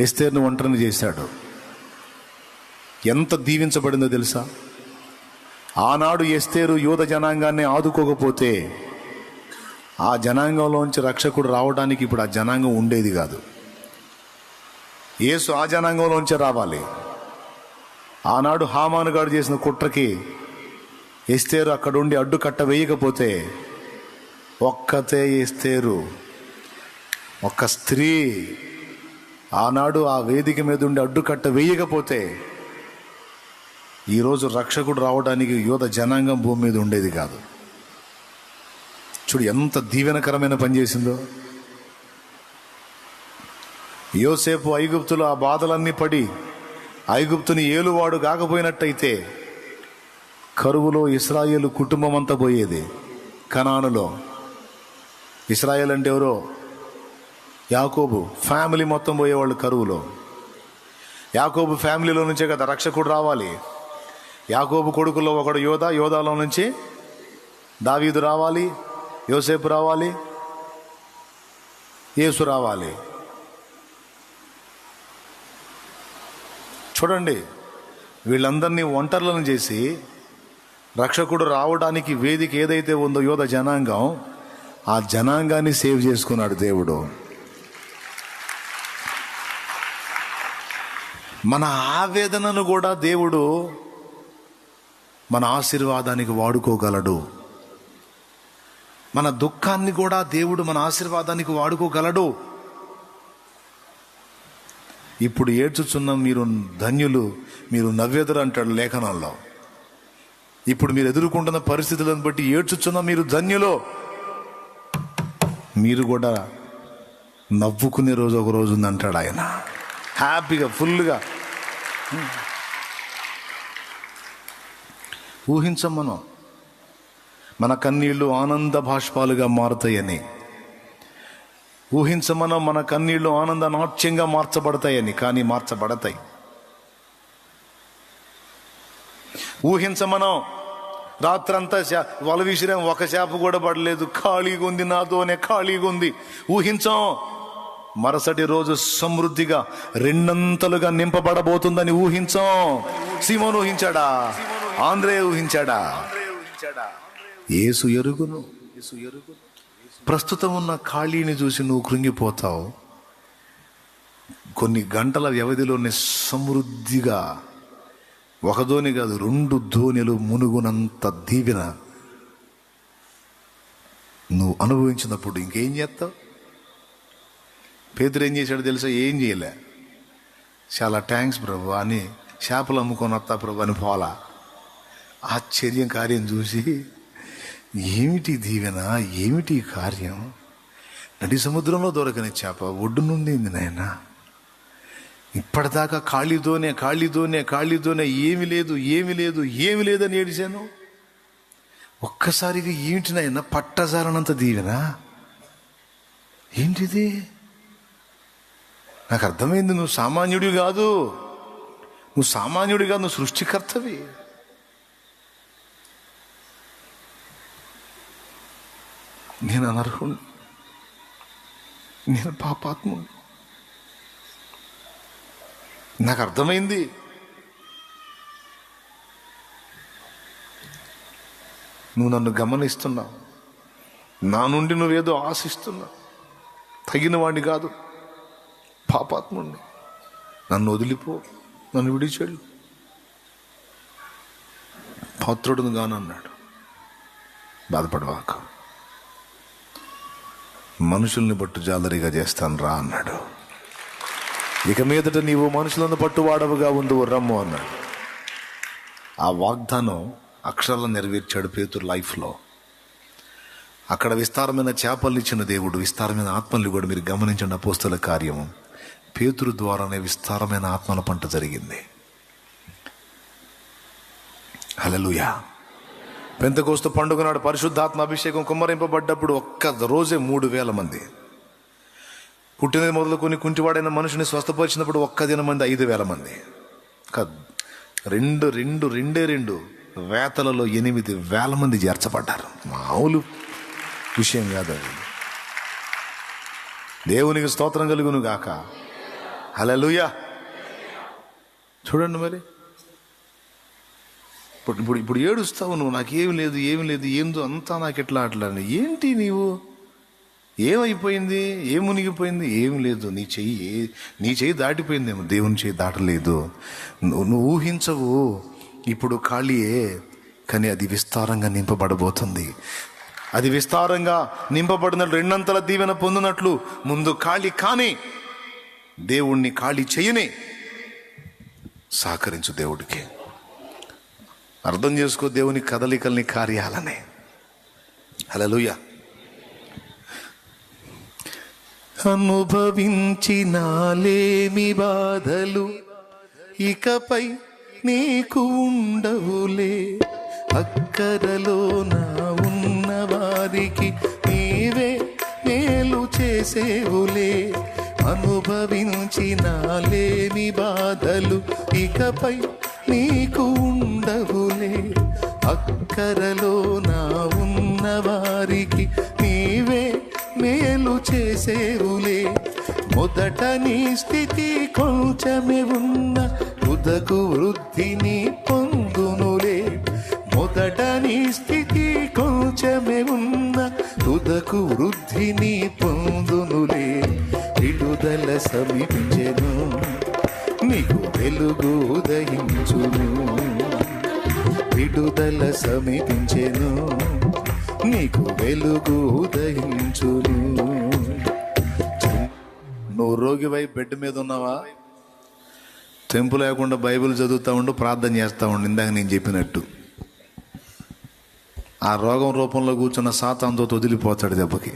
ఎస్తేరును ఒంటరిని చేశాడు. ఎంత దీవించబడిందో తెలుసా? ఆనాడు ఎస్తేరు యూద జనాంగాన్ని ఆదుకోకపోతే ఆ జనాంగంలోంచి రక్షకుడు రావడానికి ఇప్పుడు ఆ జనాంగం ఉండేది కాదు. యేసు ఆ జనాంగంలోంచే రావాలి. ఆనాడు హామాను గారు చేసిన కుట్రకి ఎస్తేరు అక్కడుండి అడ్డుకట్ట వేయకపోతే, ఒక్కతే ఎస్తేరు, ఒక్క స్త్రీ ఆనాడు ఆ వేదిక మీద ఉండి అడ్డుకట్ట వేయకపోతే ఈరోజు రక్షకుడు రావడానికి యూద జనాంగం భూమి మీద ఉండేది కాదు. చూడు ఎంత దీవెనకరమైన పని చేసిందో. యోసేపు ఐగుప్తులో ఆ బాధలన్నీ పడి ఐగుప్తుని ఏలువాడు కాకపోయినట్టయితే కరువులో ఇశ్రాయేలు కుటుంబం అంతా పోయేది. కనానులో ఇశ్రాయేల్ అంటే ఎవరో? యాకోబు ఫ్యామిలీ మొత్తం పోయేవాళ్ళు కరువులో. యాకోబు ఫ్యామిలీలో నుంచే కదా రక్షకుడు రావాలి. యాకోబు కొడుకుల్లో ఒకడు యోధా, యోధాలో నుంచి దావీదు రావాలి, యోసేపు రావాలి, యేసు రావాలి. చూడండి, వీళ్ళందరినీ ఒంటర్లను చేసి రక్షకుడు రావడానికి వేదిక ఏదైతే ఉందో యోధ జనాంగం, ఆ జనాంగాన్ని సేవ్ చేసుకున్నాడు దేవుడు. మన ఆవేదనను కూడా దేవుడు మన ఆశీర్వాదానికి వాడుకోగలడు. మన దుఃఖాన్ని కూడా దేవుడు మన ఆశీర్వాదానికి వాడుకోగలడు. ఇప్పుడు ఏడ్చుచున్న మీరు ధన్యులు, మీరు నవ్వెదరు అంటాడు లేఖనాల్లో. ఇప్పుడు మీరు ఎదుర్కొంటున్న పరిస్థితులను బట్టి ఏడ్చుచున్న మీరు ధన్యులు. మీరు కూడా నవ్వుకునే రోజు ఒక రోజు ఉంది అంటాడు ఆయన. హ్యాపీగా ఫుల్గా ఊహించం మనం. మన కన్నీళ్లు ఆనంద బాష్పాలుగా మారుతాయని ఊహించమనం. మన కన్నీళ్లు ఆనంద నాట్యంగా మార్చబడతాయని, కానీ మార్చబడతాయి. ఊహించమనం. రాత్రంతా వల విసిరాం, ఒక చేప కూడా పడలేదు, ఖాళీగా ఉంది, నాతోనే ఖాళీగా ఉంది. ఊహించాం, మరుసటి రోజు సమృద్ధిగా రెండంతలుగా నింపబడబోతుందని ఊహించాం. సీమోను ఊహించాడా? ఆంద్రే ఊహించాడా? యేసు ఎరుగును. ప్రస్తుతం ఉన్న ఖాళీని చూసి నువ్వు కృంగిపోతావు. కొన్ని గంటల వ్యవధిలోనే సమృద్ధిగా ఒక ధోని కాదు, 2 ధోనిలు మునుగునంత దీవెన నువ్వు అనుభవించినప్పుడు ఇంకేం చేస్తావు? పేతురు ఏం చేశాడు తెలుసా? ఏం చేయలే. చాలా థ్యాంక్స్ ప్రభు అని చేపలు అమ్ముకొని వస్తా ప్రభు అని పోలా. ఆశ్చర్యం కార్యం చూసి, ఏమిటి దీవెన, ఏమిటి కార్యం, నడి సముద్రంలో దొరకని చేప ఒడ్డు నుండి నాయన, ఇప్పటిదాకా ఖాళీతోనే ఏమి లేదని ఏడిశాను. ఒక్కసారిగా ఏమిటి నాయన పట్టజాలనంత దీవెన, ఏంటిది? నాకు అర్థమైంది, నువ్వు సామాన్యుడి కాదు, నువ్వు సృష్టికర్తవి. నేను అనర్హుణ్ణి, నేను పాపాత్ముడు. నాకు అర్థమైంది. నువ్వు నన్ను గమనిస్తున్నావు, నా నుండి నువ్వేదో ఆశిస్తున్నావు. తగిన వాడిని కాదు, పాపాత్ముడిని. నన్ను వదిలిపో, నన్ను విడిచెళ్ళు, పాత్రుడును గానన్నాడు. బాధపడవాక, మనుషుల్ని పట్టు జాలరిగా చేస్తాను రా అన్నాడు. ఇక మీదట నీవు మనుషులను పట్టువాడవుగా ఉండు రమ్ము అన్నాడు. ఆ వాగ్దానం అక్షరాలను నెరవేర్చాడు పేతురు లైఫ్లో. అక్కడ విస్తారమైన చేపలు ఇచ్చిన దేవుడు విస్తారమైన ఆత్మల్ని కూడా మీరు గమనించండి. అపోస్తల కార్యము పేతురు ద్వారానే విస్తారమైన ఆత్మల పంట జరిగింది. హల్లెలూయా. పెంతెకోస్తు పండుగ నాడు పరిశుద్ధాత్మ అభిషేకం కుమ్మరింపబడ్డప్పుడు ఒక్క రోజే 3,000 మంది, పుట్టినది మొదలుకొని కుంటివాడైన మనిషిని స్వస్థపరిచినప్పుడు ఒక్క దిన మంది 5,000 మంది. రెండే వేతలలో 8,000 మంది చేర్చబడ్డారు. మామూలు విషయం కాదు అది. దేవునికి స్తోత్రం కలుగును గాక. హల్లెలూయా. చూడండి మరి, ఇప్పుడు ఏడుస్తావు నువ్వు, నాకేమి లేదు ఏమి లేదు ఏందో అంతా నాకు ఎట్లా అట్లా. ఏంటి నీవు, ఏమైపోయింది, ఏం మునిగిపోయింది? ఏం లేదు, నీ చెయ్యి దాటిపోయిందేమో, దేవుని చెయ్యి దాటలేదు. నువ్వు ఊహించవు, ఇప్పుడు ఖాళీయే, కానీ అది విస్తారంగా నింపబడబోతుంది. అది విస్తారంగా నింపబడినట్లు రెండంతల దీవెన పొందినట్లు ముందు ఖాళీ కానీ దేవుణ్ణి ఖాళీ చేయని సహకరించు. దేవుడికి అర్థం చేసుకో దేవుని కదలికల్ని, కార్యాలని. హల్లెలూయా. అనుభవించినాలేమి బాధలు ఇకపై నీకు ఉండవులే, అక్కరలో నా ఉన్న వారికి నీవే మేలు చేసేవులే. అనుభవించినాలేమి బాధలు ఇకపై నీకు ఉండవులే, అక్కరలో నా ఉన్న వారికి నీవే మేలు చేసేవులే. మొదట నీ స్థితి కొంచెమే ఉన్న తుదకు వృద్ధిని పొందునులే. మొదట నీ స్థితి కొంచెమే ఉన్న తుదకు వృద్ధిని పొందునులే. విడుదల సమీపించెను, నీకు వెలుగు ఉదయించును. విడుదల సమీపించెను, నీకు వెలుగు ఉదయించును. నువ్వు రోగివై బెడ్ మీద ఉన్నావా, తెంపు లేకుండా బైబిల్ చదువుతూ ఉండు, ప్రార్థన చేస్తూ ఉండు. ఇందాక నేను చెప్పినట్టు ఆ రోగం రూపంలో కూర్చున్న సాతానుతో వదిలిపోతాడు దెబ్బకి.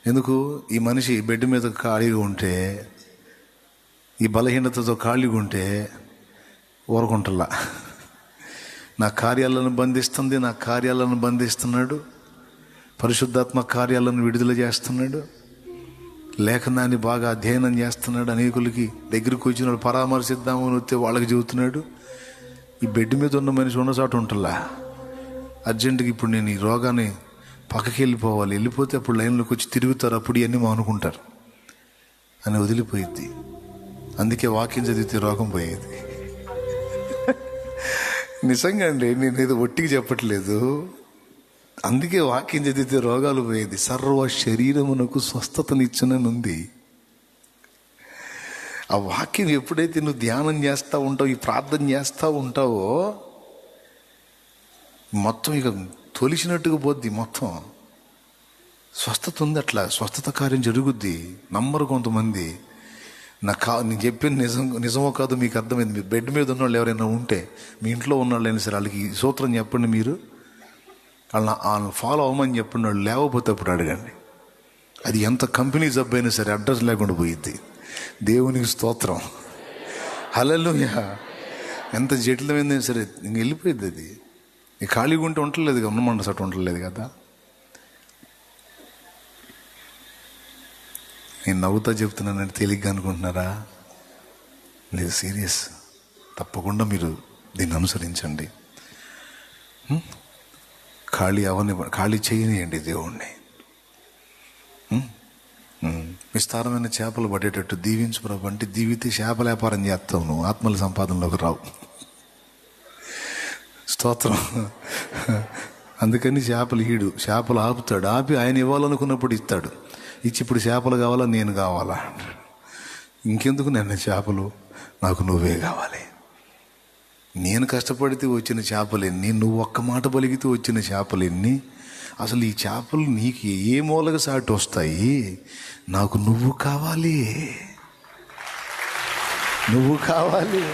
ఎందుకు? ఈ మనిషి బెడ్ మీద ఖాళీగా ఉంటే, ఈ బలహీనతతో ఖాళీగా ఉంటే ఊరకుంటల్లా. నా కార్యాలను బంధిస్తుంది, నా కార్యాలను బంధిస్తున్నాడు, పరిశుద్ధాత్మ కార్యాలను విడుదల చేస్తున్నాడు, లేఖనాన్ని బాగా అధ్యయనం చేస్తున్నాడు. అనేకులకి దగ్గరికి వచ్చిన వాళ్ళు పరామర్శిద్దామని వస్తే వాళ్ళకి చెబుతున్నాడు. ఈ బెడ్ మీద ఉన్న మనిషి ఉన్న చోట ఉంటల్లా. అర్జెంటుగా ఇప్పుడు నేను ఈ రోగాన్ని పక్కకి వెళ్ళిపోతే అప్పుడు లైన్లోకి వచ్చి తిరుగుతారు, అప్పుడు ఇవన్నీ మానుకుంటారు అని వదిలిపోయిద్ది. అందుకే వాక్యం చదివితే రోగం పోయేది. నిజంగా అండి, నేను ఏదో ఒట్టికి చెప్పట్లేదు. అందుకే వాక్యం చదివితే రోగాలు పోయేది. సర్వ శరీరమునకు స్వస్థతనిచ్చుననుంది. ఆ వాక్యం ఎప్పుడైతే నువ్వు ధ్యానం చేస్తూ ఉంటావు, ఈ ప్రార్థన చేస్తూ ఉంటావో, మొత్తం ఇక తొలిచినట్టుగా పోద్ది. మొత్తం స్వస్థత ఉంది. అట్లా స్వస్థత కార్యం జరుగుద్ది. నమ్మరు కొంతమంది. నేను చెప్పింది నిజమో కాదో మీకు అర్థమైంది. మీరు బెడ్ మీద ఉన్నవాళ్ళు ఎవరైనా ఉంటే, మీ ఇంట్లో ఉన్నవాళ్ళు అయినా సరే, వాళ్ళకి ఈ సూత్రం చెప్పండి. మీరు వాళ్ళని ఫాలో అవ్వమని చెప్పండి. వాళ్ళు లేకపోతే అప్పుడు అడగండి. అది ఎంత కంపెనీ జబ్బు అయినా సరే అడ్రస్ లేకుండా పోయిద్ది. దేవునికి స్తోత్రం. హల్లెలూయా. ఎంత జటిలమైందైనా సరే ఇంక వెళ్ళిపోయింది. అది ఈ ఖాళీగా ఉంటే ఉండలేదు కదా, ఉన్నమండ సట్ ఉండలేదు కదా. నేను నవ్వుతా చెప్తున్నానంటే తేలిగ్గా అనుకుంటున్నారా? లేదు, సీరియస్. తప్పకుండా మీరు దీన్ని అనుసరించండి. ఖాళీ చేయనియండి దేవుణ్ణి. విస్తారమైన చేపలు పడేటట్టు దీవించు ప్రభు అంటే, దీవితే చేపల వ్యాపారం చేస్తావు నువ్వు, ఆత్మల సంపాదనలోకి రావు. స్తోత్రం. అందుకని చేపలు ఆపుతాడు. ఆపి ఆయన ఇవ్వాలనుకున్నప్పుడు ఇస్తాడు. ఇచ్చి ఇప్పుడు చేపలు కావాలా, నేను కావాలా, ఇంకెందుకు నన్ను చేపలు, నాకు నువ్వే కావాలి. నేను కష్టపడితే వచ్చిన చేపలు ఎన్ని, నువ్వు ఒక్క మాట పలికితే వచ్చిన చేపలు ఎన్ని. అసలు ఈ చేపలు నీకు ఏ మూలగా సాటి వస్తాయి? నాకు నువ్వు కావాలి, నువ్వు కావాలి.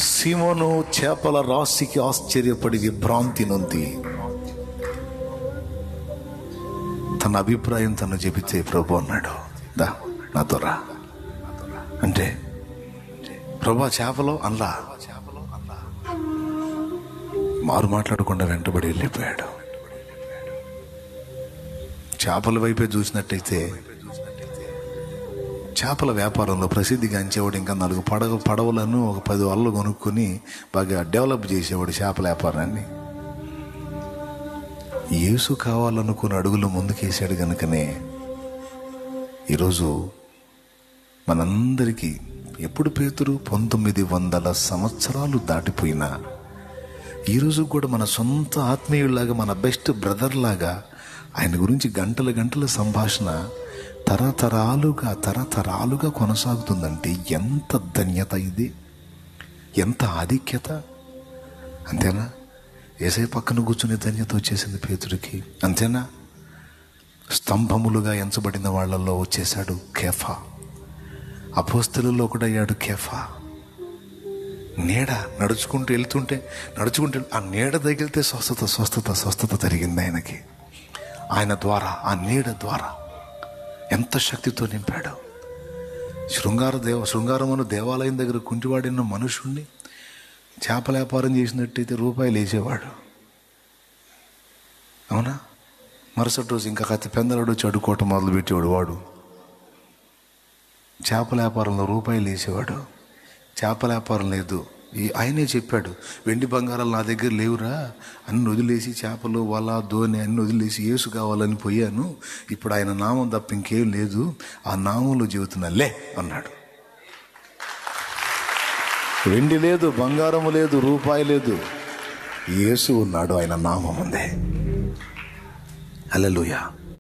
సీమోను చేపల రాశికి ఆశ్చర్యపడి విభ్రాంతి నొంది తన అభిప్రాయం తను చెబితే ప్రభు అన్నాడు, దా నాతో రా అంటే, ప్రభు చేపలో అల్లా మారు మాట్లాడకుండా వెంటబడి వెళ్ళిపోయాడు. చేపల వైపే చూసినట్టయితే చేపల వ్యాపారంలో ప్రసిద్ధిగాంచేవాడు. ఇంకా 4 పడవలను ఒక 10 వలలు కొనుక్కొని బాగా డెవలప్ చేసేవాడు చేపల వ్యాపారాన్ని. యేసు కావాలనుకున్న అడుగులు ముందుకేసాడు కనుకనే ఈరోజు మనందరికీ ఎప్పుడు పేతురు 1900 సంవత్సరాలు దాటిపోయినా ఈరోజు కూడా మన సొంత ఆత్మీయుల్లాగా, మన బెస్ట్ బ్రదర్ లాగా ఆయన గురించి గంటల సంభాషణ తరతరాలుగా కొనసాగుతుందంటే ఎంత ధన్యత ఇది, ఎంత ఆధిక్యత. అంతేనా? యేసయ్య పక్కన కూర్చునే ధన్యత వచ్చేసింది పేతుడికి. అంతేనా? స్తంభములుగా ఎంచబడిన వాళ్ళల్లో వచ్చేసాడు కేఫా. అపోస్తలుల్లో కూడా అయ్యాడు కేఫా. నీడ నడుచుకుంటూ వెళ్తుంటే ఆ నీడ తగిలితే స్వస్థత జరిగింది ఆయనకి. ఆయన ద్వారా, ఆ నీడ ద్వారా ఎంత శక్తితో నింపాడు. శృంగారమును దేవాలయం దగ్గర కుంటివాడిన మనుషుణ్ణి చేపల వ్యాపారం చేసినట్టయితే రూపాయలు వేసేవాడు. అవునా? మరుసటి రోజు ఇంకా కత్తి పెందలాడు వచ్చి అడుక్కోవటం మొదలుపెట్టేవాడు. వాడు చేపల వ్యాపారంలో రూపాయలు వేసేవాడు. చేపల వ్యాపారం లేదు. ఆయనే చెప్పాడు, వెండి బంగారాలు నా దగ్గర లేవురా, అన్ని వదిలేసి చేపలు, వల, దోణి అన్ని వదిలేసి యేసు కావాలని పోయాను. ఇప్పుడు ఆయన నామం తప్ప ఇంకేం లేదు, ఆ నామంలో జీవితున్నా లే అన్నాడు. వెండి లేదు, బంగారము లేదు, రూపాయి లేదు, యేసు ఉన్నాడు, ఆయన నామం ఉంది. హల్లెలూయా.